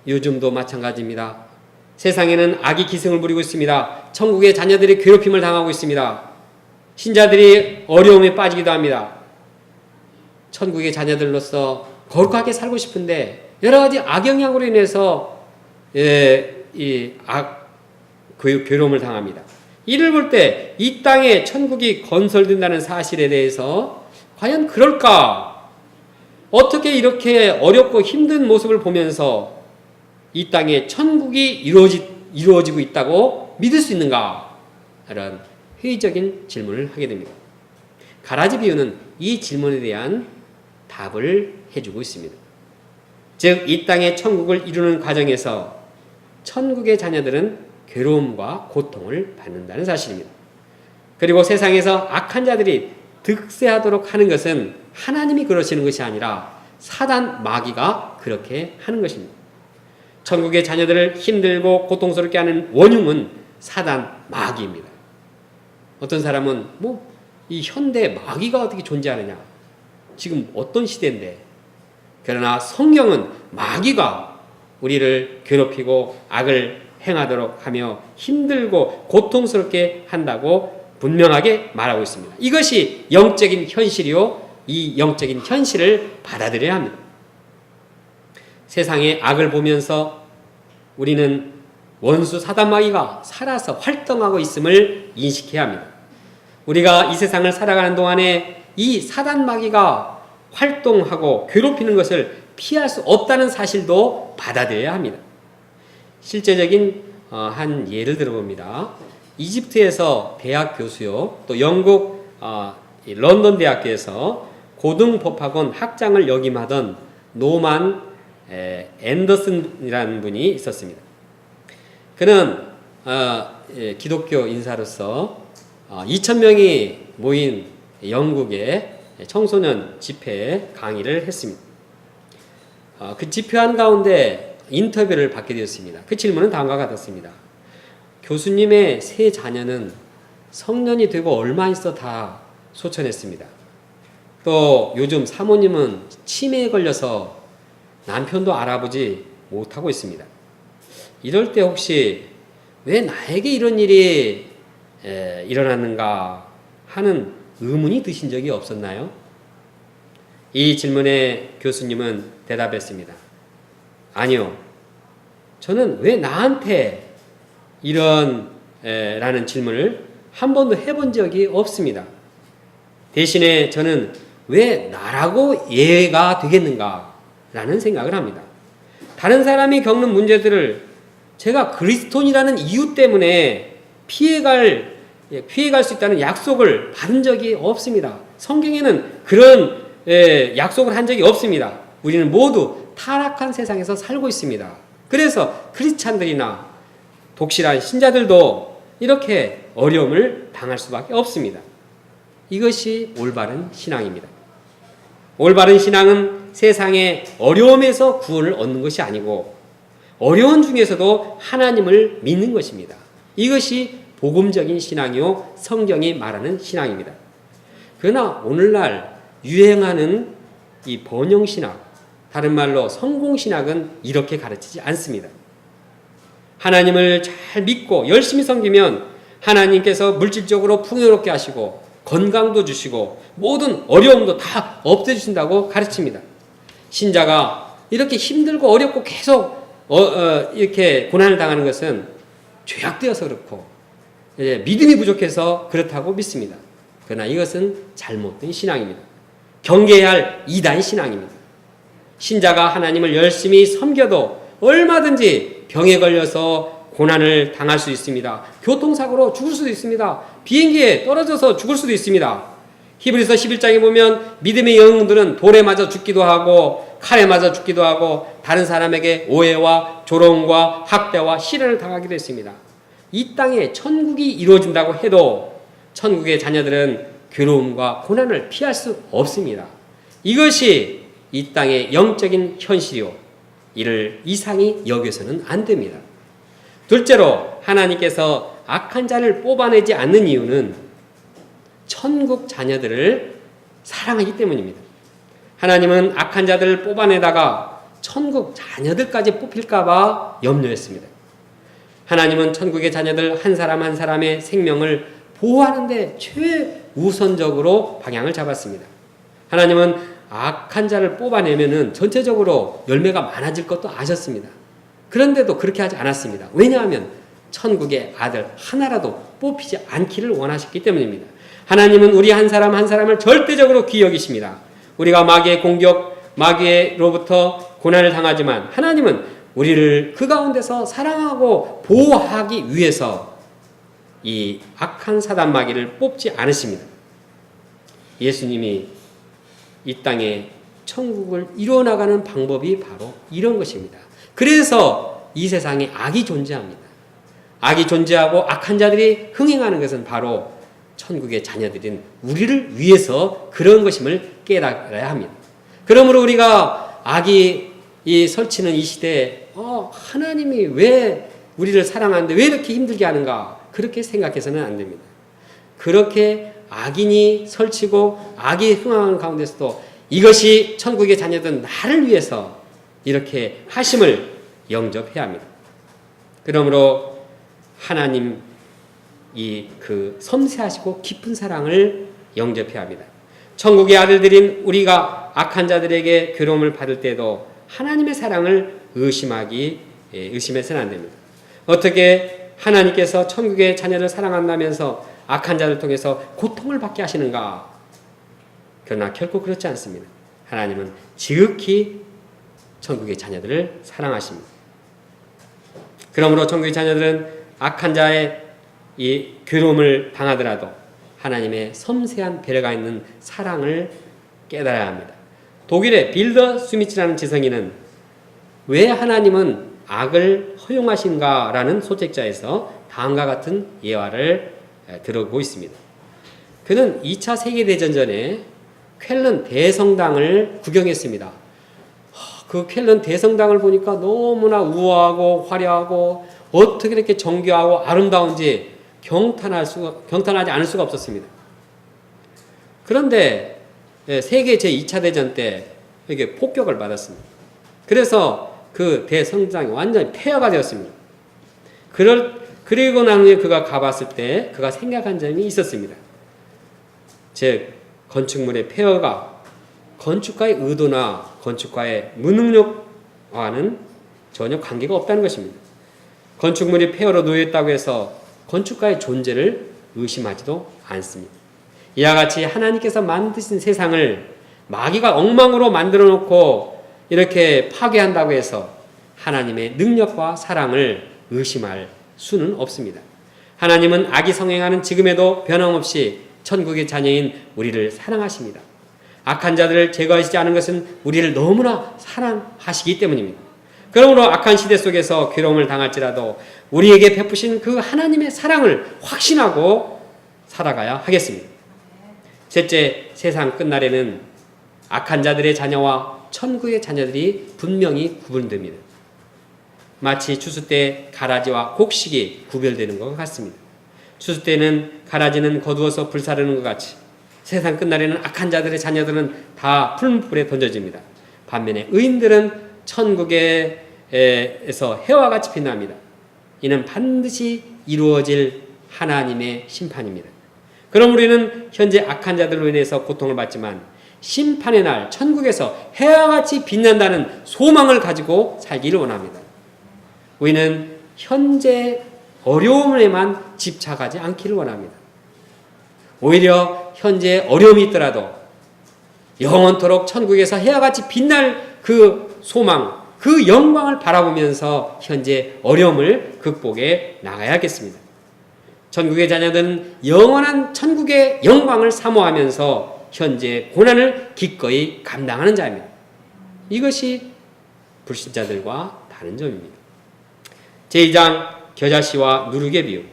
요즘도 마찬가지입니다. 세상에는 악이 기승을 부리고 있습니다. 천국의 자녀들이 괴롭힘을 당하고 있습니다. 신자들이 어려움에 빠지기도 합니다. 천국의 자녀들로서 거룩하게 살고 싶은데 여러 가지 악영향으로 인해서 괴로움을 당합니다. 이를 볼 때 이 땅에 천국이 건설된다는 사실에 대해서 과연 그럴까? 어떻게 이렇게 어렵고 힘든 모습을 보면서 이 땅에 천국이 이루어지고 있다고 믿을 수 있는가? 이런 회의적인 질문을 하게 됩니다. 가라지 비유는 이 질문에 대한 답을 해주고 있습니다. 즉, 이 땅의 천국을 이루는 과정에서 천국의 자녀들은 괴로움과 고통을 받는다는 사실입니다. 그리고 세상에서 악한 자들이 득세하도록 하는 것은 하나님이 그러시는 것이 아니라 사단 마귀가 그렇게 하는 것입니다. 천국의 자녀들을 힘들고 고통스럽게 하는 원흉은 사단 마귀입니다. 어떤 사람은 이 현대 마귀가 어떻게 존재하느냐? 지금 어떤 시대인데? 그러나 성경은 마귀가 우리를 괴롭히고 악을 행하도록 하며 힘들고 고통스럽게 한다고 분명하게 말하고 있습니다. 이것이 영적인 현실이요, 이 영적인 현실을 받아들여야 합니다. 세상의 악을 보면서 우리는 원수 사단마귀가 살아서 활동하고 있음을 인식해야 합니다. 우리가 이 세상을 살아가는 동안에 이 사단마귀가 활동하고 괴롭히는 것을 피할 수 없다는 사실도 받아들여야 합니다. 실제적인 한 예를 들어봅니다. 이집트에서 대학 교수요, 또 영국 런던 대학교에서 고등법학원 학장을 역임하던 노만 앤더슨이라는 분이 있었습니다. 그는 기독교 인사로서 2,000명이 모인 영국의 청소년 집회에 강의를 했습니다. 그 집회한 가운데 인터뷰를 받게 되었습니다. 그 질문은 다음과 같았습니다. 교수님의 세 자녀는 성년이 되고 얼마 있어 다 소천했습니다. 또 요즘 사모님은 치매에 걸려서 남편도 알아보지 못하고 있습니다. 이럴 때 혹시 왜 나에게 이런 일이 일어났는가 하는 의문이 드신 적이 없었나요? 이 질문에 교수님은 대답했습니다. 아니요. 저는 왜 나한테 라는 질문을 한 번도 해본 적이 없습니다. 대신에 저는 왜 나라고 예가 되겠는가 라는 생각을 합니다. 다른 사람이 겪는 문제들을 제가 그리스도인이라는 이유 때문에 피해갈 수 있다는 약속을 받은 적이 없습니다. 성경에는 그런 약속을 한 적이 없습니다. 우리는 모두 타락한 세상에서 살고 있습니다. 그래서 크리스찬들이나 독실한 신자들도 이렇게 어려움을 당할 수밖에 없습니다. 이것이 올바른 신앙입니다. 올바른 신앙은 세상의 어려움에서 구원을 얻는 것이 아니고 어려운 중에서도 하나님을 믿는 것입니다. 이것이 복음적인 신앙이요, 성경이 말하는 신앙입니다. 그러나 오늘날 유행하는 이 번영신학, 다른 말로 성공신학은 이렇게 가르치지 않습니다. 하나님을 잘 믿고 열심히 섬기면 하나님께서 물질적으로 풍요롭게 하시고 건강도 주시고 모든 어려움도 다 없애주신다고 가르칩니다. 신자가 이렇게 힘들고 어렵고 계속 이렇게 고난을 당하는 것은 죄악되어서 그렇고 믿음이 부족해서 그렇다고 믿습니다. 그러나 이것은 잘못된 신앙입니다. 경계해야 할 이단 신앙입니다. 신자가 하나님을 열심히 섬겨도 얼마든지 병에 걸려서 고난을 당할 수 있습니다. 교통사고로 죽을 수도 있습니다. 비행기에 떨어져서 죽을 수도 있습니다. 히브리서 11장에 보면 믿음의 영웅들은 돌에 맞아 죽기도 하고 칼에 맞아 죽기도 하고 다른 사람에게 오해와 조롱과 학대와 시련을 당하기도 했습니다. 이 땅에 천국이 이루어진다고 해도 천국의 자녀들은 괴로움과 고난을 피할 수 없습니다. 이것이 이 땅의 영적인 현실이요, 이를 이상히 여겨서는 안 됩니다. 둘째로 하나님께서 악한 자를 뽑아내지 않는 이유는 천국 자녀들을 사랑하기 때문입니다. 하나님은 악한 자들을 뽑아내다가 천국 자녀들까지 뽑힐까봐 염려했습니다. 하나님은 천국의 자녀들 한 사람 한 사람의 생명을 보호하는데 최우선적으로 방향을 잡았습니다. 하나님은 악한 자를 뽑아내면은 전체적으로 열매가 많아질 것도 아셨습니다. 그런데도 그렇게 하지 않았습니다. 왜냐하면 천국의 아들 하나라도 뽑히지 않기를 원하셨기 때문입니다. 하나님은 우리 한 사람 한 사람을 절대적으로 귀히 여기십니다. 우리가 마귀의 공격, 마귀로부터 고난을 당하지만 하나님은 우리를 그 가운데서 사랑하고 보호하기 위해서 이 악한 사단 마귀를 뽑지 않으십니다. 예수님이 이 땅에 천국을 이루어나가는 방법이 바로 이런 것입니다. 그래서 이 세상에 악이 존재합니다. 악이 존재하고 악한 자들이 흥행하는 것은 바로 천국의 자녀들인 우리를 위해서 그런 것임을 깨달아야 합니다. 그러므로 우리가 악이 설치는 이 시대에 하나님이 왜 우리를 사랑하는데 왜 이렇게 힘들게 하는가 그렇게 생각해서는 안 됩니다. 그렇게 악인이 설치고 악이 흥하는 가운데서도 이것이 천국의 자녀든 나를 위해서 이렇게 하심을 영접해야 합니다. 그러므로 하나님 그 섬세하시고 깊은 사랑을 영접해야 합니다. 천국의 아들들인 우리가 악한 자들에게 괴로움을 받을 때도 하나님의 사랑을 의심해서는 안 됩니다. 어떻게 하나님께서 천국의 자녀를 사랑한다면서 악한 자를 통해서 고통을 받게 하시는가? 그러나 결코 그렇지 않습니다. 하나님은 지극히 천국의 자녀들을 사랑하십니다. 그러므로 천국의 자녀들은 악한 자의 이 괴로움을 당하더라도 하나님의 섬세한 배려가 있는 사랑을 깨달아야 합니다. 독일의 빌더 스미츠라는 지성인은 왜 하나님은 악을 허용하신가라는 소책자에서 다음과 같은 예화를 들어보고 있습니다. 그는 2차 세계대전 전에 쾰른 대성당을 구경했습니다. 그 쾰른 대성당을 보니까 너무나 우아하고 화려하고 어떻게 이렇게 정교하고 아름다운지 경탄하지 않을 수가 없었습니다. 그런데 세계 제2차 대전 때 이게 폭격을 받았습니다. 그래서 그 대성당이 완전히 폐허가 되었습니다. 그리고 난 후에 그가 가봤을 때 그가 생각한 점이 있었습니다. 즉 건축물의 폐허가 건축가의 의도나 건축가의 무능력과는 전혀 관계가 없다는 것입니다. 건축물이 폐허로 놓여있다고 해서 건축가의 존재를 의심하지도 않습니다. 이와 같이 하나님께서 만드신 세상을 마귀가 엉망으로 만들어 놓고 이렇게 파괴한다고 해서 하나님의 능력과 사랑을 의심할 수는 없습니다. 하나님은 악이 성행하는 지금에도 변함없이 천국의 자녀인 우리를 사랑하십니다. 악한 자들을 제거하시지 않은 것은 우리를 너무나 사랑하시기 때문입니다. 그러므로 악한 시대 속에서 괴로움을 당할지라도 우리에게 베푸신 그 하나님의 사랑을 확신하고 살아가야 하겠습니다. 셋째, 세상 끝날에는 악한 자들의 자녀와 천국의 자녀들이 분명히 구분됩니다. 마치 추수 때 가라지와 곡식이 구별되는 것 같습니다. 추수 때는 가라지는 거두어서 불사르는 것 같이 세상 끝날에는 악한 자들의 자녀들은 다 풀무불에 던져집니다. 반면에 의인들은 천국에서 해와 같이 빛납니다. 이는 반드시 이루어질 하나님의 심판입니다. 그럼 우리는 현재 악한 자들로 인해서 고통을 받지만 심판의 날 천국에서 해와 같이 빛난다는 소망을 가지고 살기를 원합니다. 우리는 현재 어려움에만 집착하지 않기를 원합니다. 오히려 현재 어려움이 있더라도 영원토록 천국에서 해와 같이 빛날 그 소망, 그 영광을 바라보면서 현재 어려움을 극복해 나가야겠습니다. 천국의 자녀들은 영원한 천국의 영광을 사모하면서 현재 고난을 기꺼이 감당하는 자입니다. 이것이 불신자들과 다른 점입니다. 제2장 겨자씨와 누룩의 비유.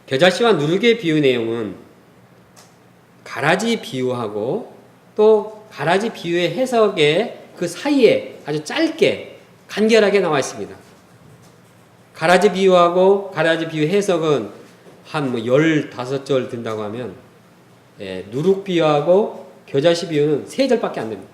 겨자씨와 누룩의 비유 내용은 가라지 비유하고 또 가라지 비유의 해석의 그 사이에 아주 짧게 간결하게 나와 있습니다. 가라지 비유하고 가라지 비유 해석은 한 15절 든다고 하면 누룩 비유하고 겨자씨 비유는 3절밖에 안 됩니다.